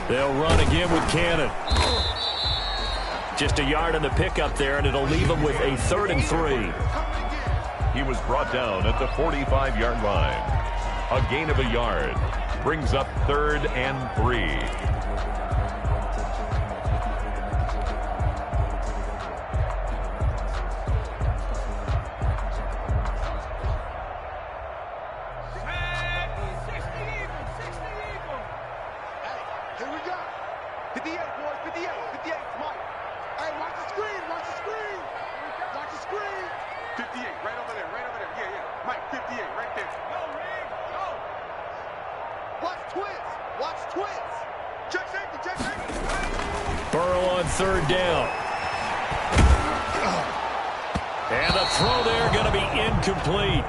They'll run again with Cannon. Just a yard on the pickup there, and it'll leave them with a 3rd and 3. He was brought down at the 45-yard line. A gain of a yard brings up 3rd and 3. Burrow on 3rd down. And the throw there going to be incomplete.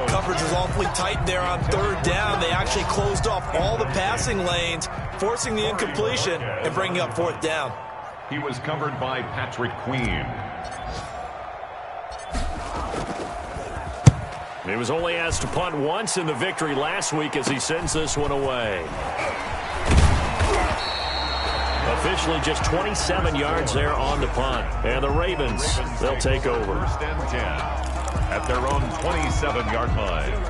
Coverage was awfully tight there on 3rd down. They actually closed off all the passing lanes, forcing the incompletion and bringing up 4th down. He was covered by Patrick Queen. He was only asked to punt once in the victory last week as he sends this one away. Officially just 27 yards there on the punt. And the Ravens, they'll take over. 1st and 10 at their own 27-yard line.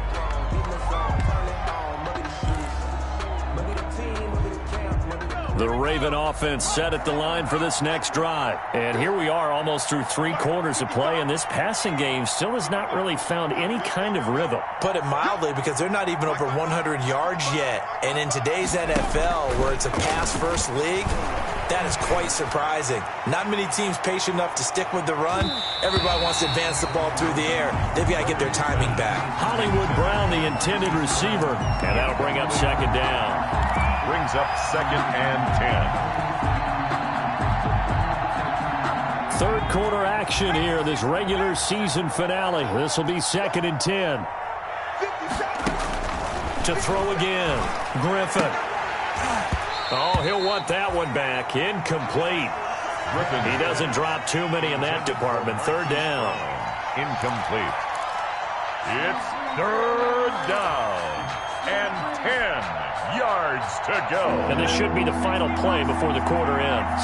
The Raven offense set at the line for this next drive. And here we are almost through 3 quarters of play, and this passing game still has not really found any kind of rhythm. Put it mildly, because they're not even over 100 yards yet. And in today's NFL, where it's a pass-first league, that is quite surprising. Not many teams patient enough to stick with the run. Everybody wants to advance the ball through the air. They've got to get their timing back. Hollywood Brown, the intended receiver, and that'll bring up 2nd down. Brings up 2nd and 10. 3rd quarter action here, this regular season finale. This will be 2nd and 10. To throw again, Griffin. Oh, he'll want that one back. Incomplete. Griffin. He doesn't drop too many in that department. 3rd down. Incomplete. It's 3rd down and 10 yards to go. And this should be the final play before the quarter ends.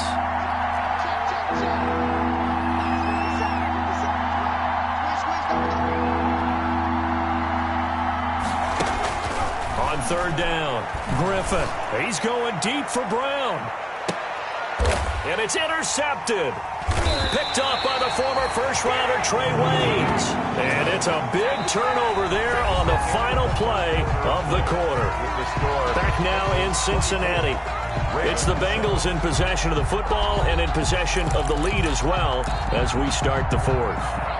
On 3rd down, Griffin. He's going deep for Brown. And it's intercepted. Picked off by the former first-rounder Trey Waynes. And it's a big turnover there on the final play of the quarter. Back now in Cincinnati. It's the Bengals in possession of the football and in possession of the lead as well as we start the 4th.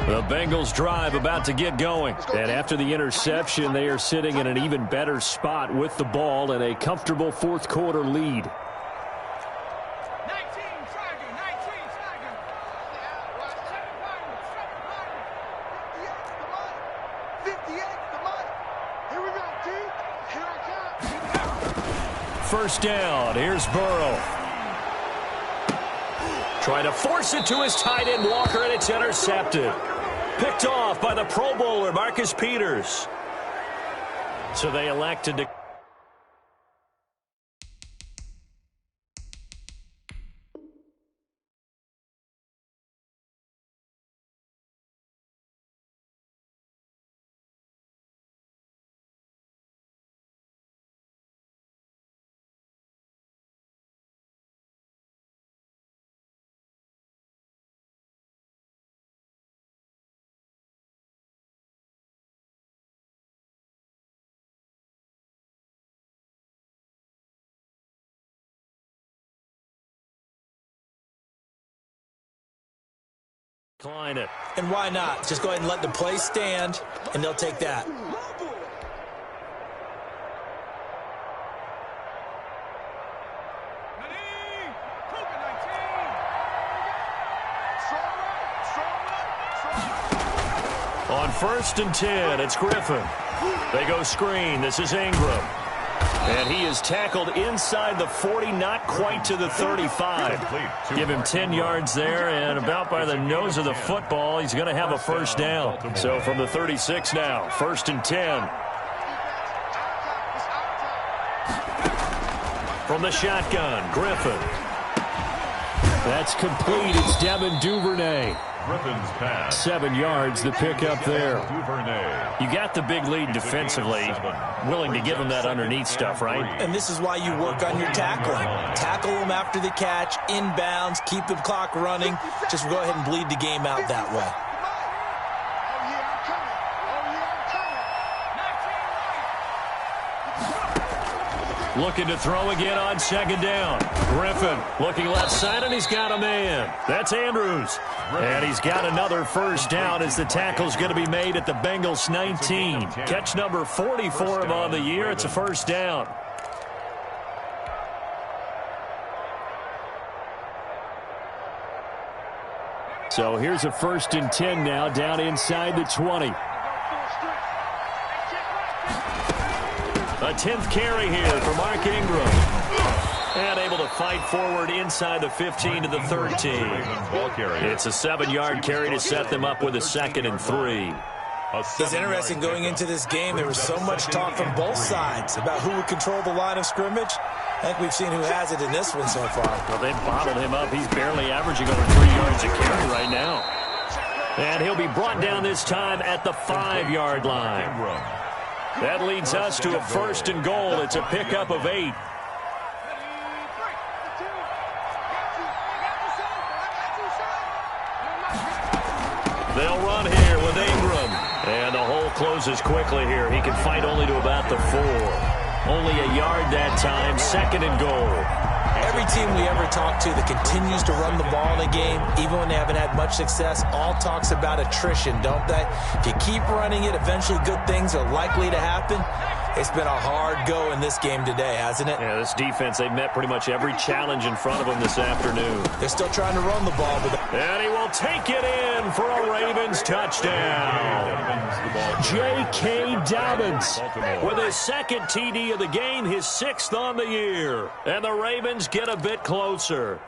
The Bengals drive about to get going. And after the interception, they are sitting in an even better spot with the ball and a comfortable 4th quarter lead. First down, here's Burrow. Trying to force it to his tight end, Walker, and it's intercepted. Picked off by the Pro Bowler, Marcus Peters. So they elected to... decline it. And why not? Just go ahead and let the play stand, and they'll take that. On 1st and 10, it's Griffin. They go screen. This is Ingram. And he is tackled inside the 40, not quite to the 35. Give him 10 yards there, and about by the nose of the football, he's going to have a first down. So from the 36 now, 1st and 10. From the shotgun, Griffin. That's complete. It's Devin Duvernay. Griffin's pass. 7 yards, the pickup there. You got the big lead defensively. Willing to give him that underneath stuff, right? And this is why you work on your tackling. Tackle them after the catch, inbounds, keep the clock running. Just go ahead and bleed the game out that way. Looking to throw again on 2nd down. Griffin looking left side, and he's got a man. That's Andrews. And he's got another first down as the tackle's going to be made at the Bengals 19. Catch number 40 for him on the year. It's a first down. So here's a 1st and 10 now, down inside the 20. A 10th carry here for Mark Ingram. And able to fight forward inside the 15 to the 13. It's a 7-yard carry to set them up with a 2nd and 3. It's interesting going into this game. There was so much talk from both sides about who would control the line of scrimmage. I think we've seen who has it in this one so far. Well, they've bottled him up. He's barely averaging over 3 yards a carry right now. And he'll be brought down this time at the 5-yard line. That leads us to a 1st and goal. It's a pickup of 8. They'll run here with Ingram. And the hole closes quickly here. He can fight only to about the 4. Only a yard that time. 2nd and goal. Every team we ever talk to that continues to run the ball in a game, even when they haven't had much success, all talks about attrition, don't they? If you keep running it, eventually good things are likely to happen. It's been a hard go in this game today, hasn't it? Yeah, this defense, they've met pretty much every challenge in front of them this afternoon. They're still trying to run the ball. And he will take it in for a Ravens touchdown. J.K. Dobbins with his 2nd TD of the game, his 6th on the year. And the Ravens get a bit closer.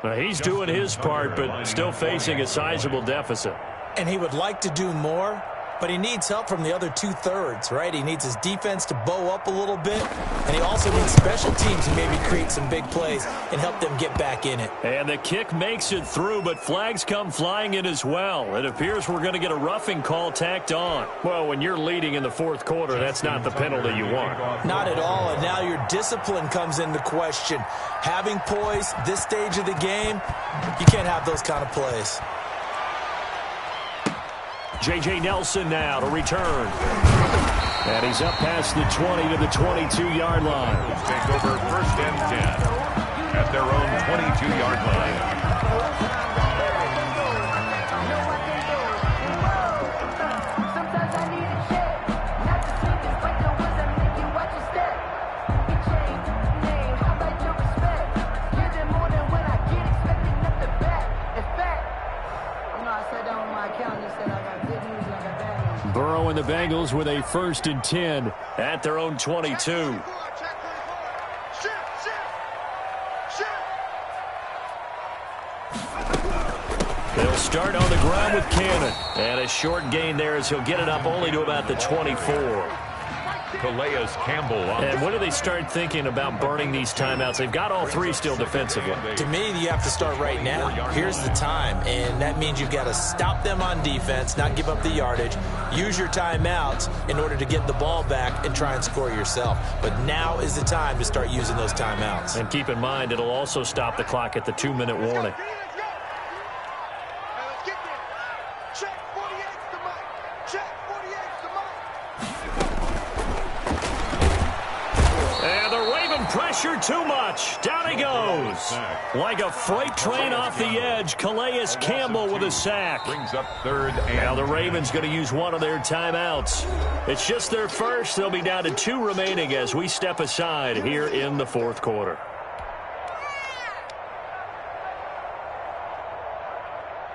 Now, he's doing his part, but still facing a sizable deficit. And he would like to do more, but he needs help from the other 2/3, right? He needs his defense to bow up a little bit, and he also needs special teams to maybe create some big plays and help them get back in it. And the kick makes it through, but flags come flying in as well. It appears we're going to get a roughing call tacked on. Well, when you're leading in the 4th quarter, that's not the penalty you want. Not at all, and now your discipline comes into question. Having poise this stage of the game, you can't have those kind of plays. J.J. Nelson now to return. And he's up past the 20 to the 22-yard line. Take over 1st and 10 at their own 22-yard line. Burrow and the Bengals with a 1st and 10 at their own 22. They'll start on the ground with Cannon. And a short gain there as he'll get it up only to about the 24. Calais Campbell. And when do they start thinking about burning these timeouts? They've got all 3 still defensively. To me, you have to start right now. Here's the time, and that means you've got to stop them on defense, not give up the yardage, use your timeouts in order to get the ball back and try and score yourself. But now is the time to start using those timeouts. And keep in mind, it'll also stop the clock at the 2-minute warning. Pressure too much. Down he goes. Like a freight train off the edge. Calais Campbell with a sack. Brings up 3rd and now the Ravens going to use one of their timeouts. It's just their first. They'll be down to 2 remaining as we step aside here in the 4th quarter.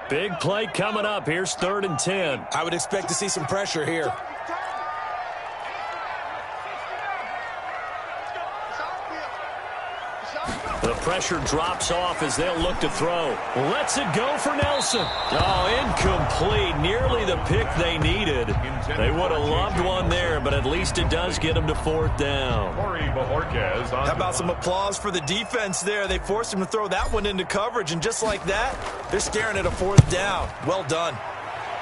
Big play coming up. Here's 3rd and 10. I would expect to see some pressure here. The pressure drops off as they'll look to throw. Lets it go for Nelson. Oh, incomplete. Nearly the pick they needed. They would have loved one there, but at least it does get them to 4th down. How about some applause for the defense there? They forced him to throw that one into coverage, and just like that, they're staring at a 4th down. Well done.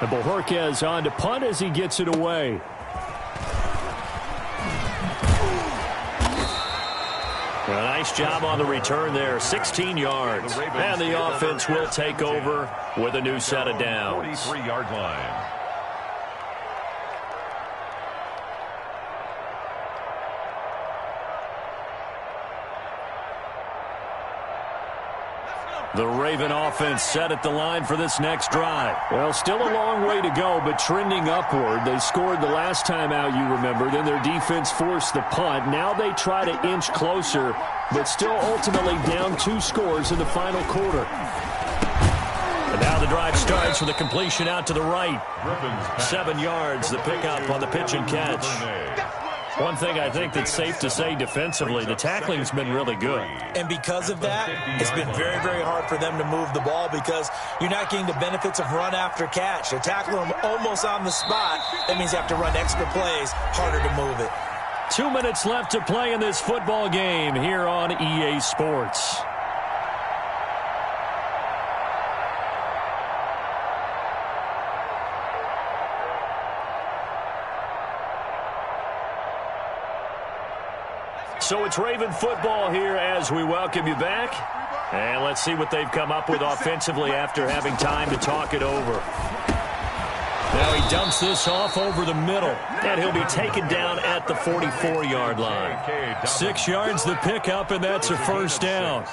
And Bojorquez on to punt as he gets it away. A nice job on the return there, 16 yards. And the offense will take over with a new set of downs. 43-yard line. The Raven offense set at the line for this next drive. Well, still a long way to go, but trending upward. They scored the last time out, you remember. Then their defense forced the punt. Now they try to inch closer, but still ultimately down 2 scores in the final quarter. And now the drive starts with a completion out to the right. 7 yards, the pickup on the pitch and catch. One thing I think that's safe to say defensively, the tackling's been really good. And because of that, it's been very, very hard for them to move the ball because you're not getting the benefits of run after catch. They're tackling them almost on the spot. That means you have to run extra plays, harder to move it. 2 minutes left to play in this football game here on EA Sports. So it's Raven football here as we welcome you back. And let's see what they've come up with offensively after having time to talk it over. Now he dumps this off over the middle, and he'll be taken down at the 44-yard line. 6 yards the pickup, and that's a 1st down.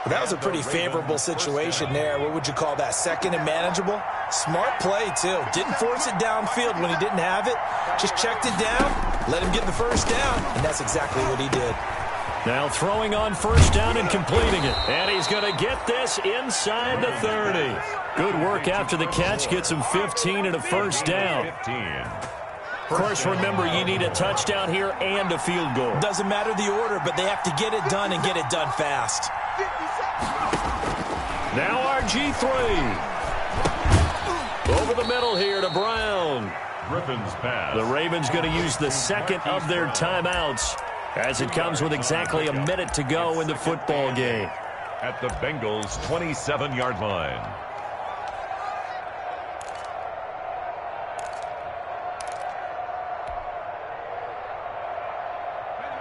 Well, that was a pretty favorable situation there. What would you call that? 2nd and manageable? Smart play, too. Didn't force it downfield when he didn't have it. Just checked it down, let him get the 1st down, and that's exactly what he did. Now throwing on 1st down and completing it. And he's going to get this inside the 30. Good work after the catch. Gets him 15 and a 1st down. Of course, remember, you need a touchdown here and a field goal. Doesn't matter the order, but they have to get it done and get it done fast. Now RG3. Over the middle here to Brown. Griffin's pass. The Ravens going to use the 2nd of their timeouts as it comes with exactly a minute to go in the football game. At the Bengals' 27-yard line.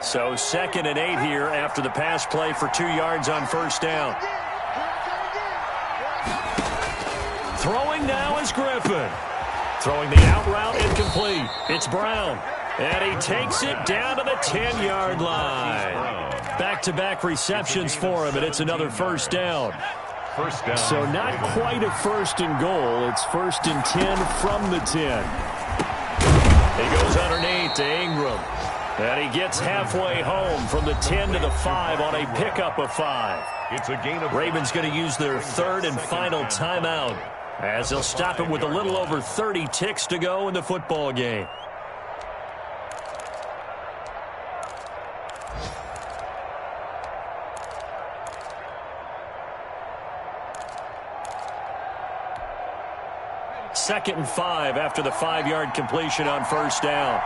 So 2nd and 8 here after the pass play for 2 yards on 1st down. Throwing now is Griffin. Throwing the out route incomplete. It's Brown. And he takes it down to the 10-yard line. Back-to-back receptions for him, and it's another 1st down. 1st down. So not quite a 1st and goal. It's 1st and 10 from the 10. He goes underneath to Ingram. And he gets halfway home from the 10 to the 5 on a pickup of 5. It's a gain of... Ravens going to use their 3rd and final timeout as they'll stop it with a little over 30 ticks to go in the football game. Second and 5 after the 5-yard completion on 1st down.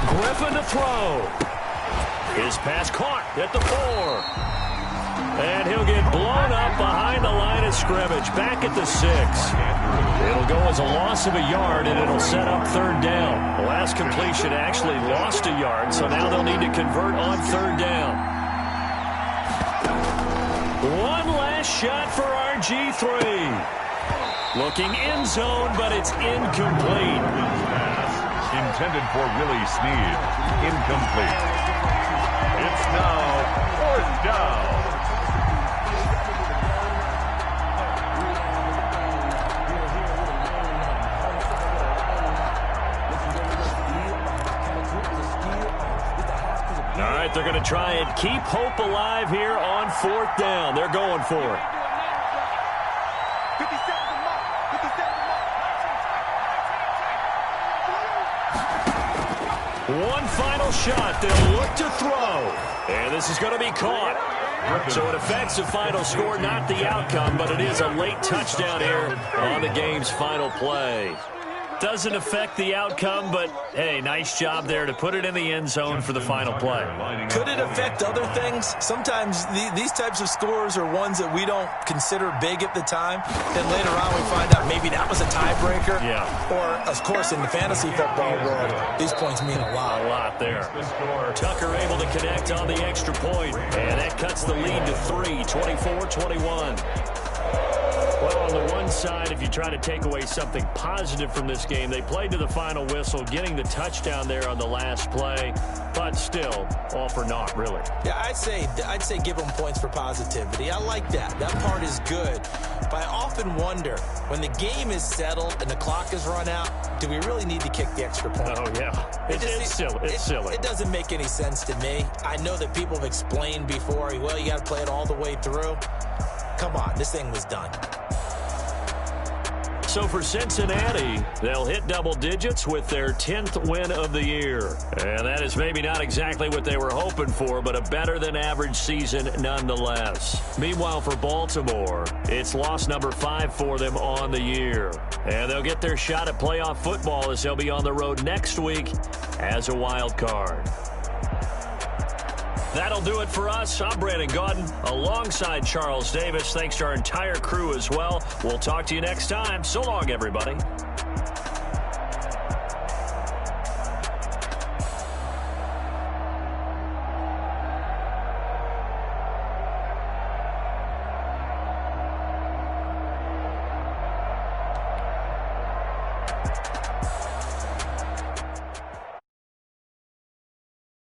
Griffin to throw. His pass caught at the 4. And he'll get blown up behind the line of scrimmage. Back at the 6. It'll go as a loss of a yard, and it'll set up 3rd down. The last completion actually lost a yard, so now they'll need to convert on 3rd down. One last shot for RG3. Looking end zone, but it's incomplete. Intended for Willie Snead. Incomplete. It's now 4th down. All right, right, they're going to try and keep hope alive here on 4th down. They're going for it. One final shot. They'll look to throw. And this is going to be caught. So it affects the final score, not the outcome, but it is a late touchdown here on the game's final play. Doesn't affect the outcome, but, hey, nice job there to put it in the end zone for the final play. Could it affect other things? Sometimes these types of scores are ones that we don't consider big at the time. Then later on we find out maybe that was a tiebreaker. Yeah. Or, of course, in the fantasy football world, these points mean a lot. A lot there. Tucker able to connect on the extra point, and that cuts the lead to 3, 24-21. Well, on the one side, if you try to take away something positive from this game, they played to the final whistle, getting the touchdown there on the last play, but still, all for naught, really. Yeah, I'd say give them points for positivity. I like that. That part is good. But I often wonder, when the game is settled and the clock is run out, do we really need to kick the extra point? Oh, yeah. It's silly. It's silly. It doesn't make any sense to me. I know that people have explained before, well, you got to play it all the way through. Come on, this thing was done. So for Cincinnati, they'll hit double digits with their 10th win of the year. And that is maybe not exactly what they were hoping for, but a better than average season nonetheless. Meanwhile, for Baltimore, it's loss number 5 for them on the year. And they'll get their shot at playoff football as they'll be on the road next week as a wild card. That'll do it for us. I'm Brandon Gaudin alongside Charles Davis. Thanks to our entire crew as well. We'll talk to you next time. So long, everybody.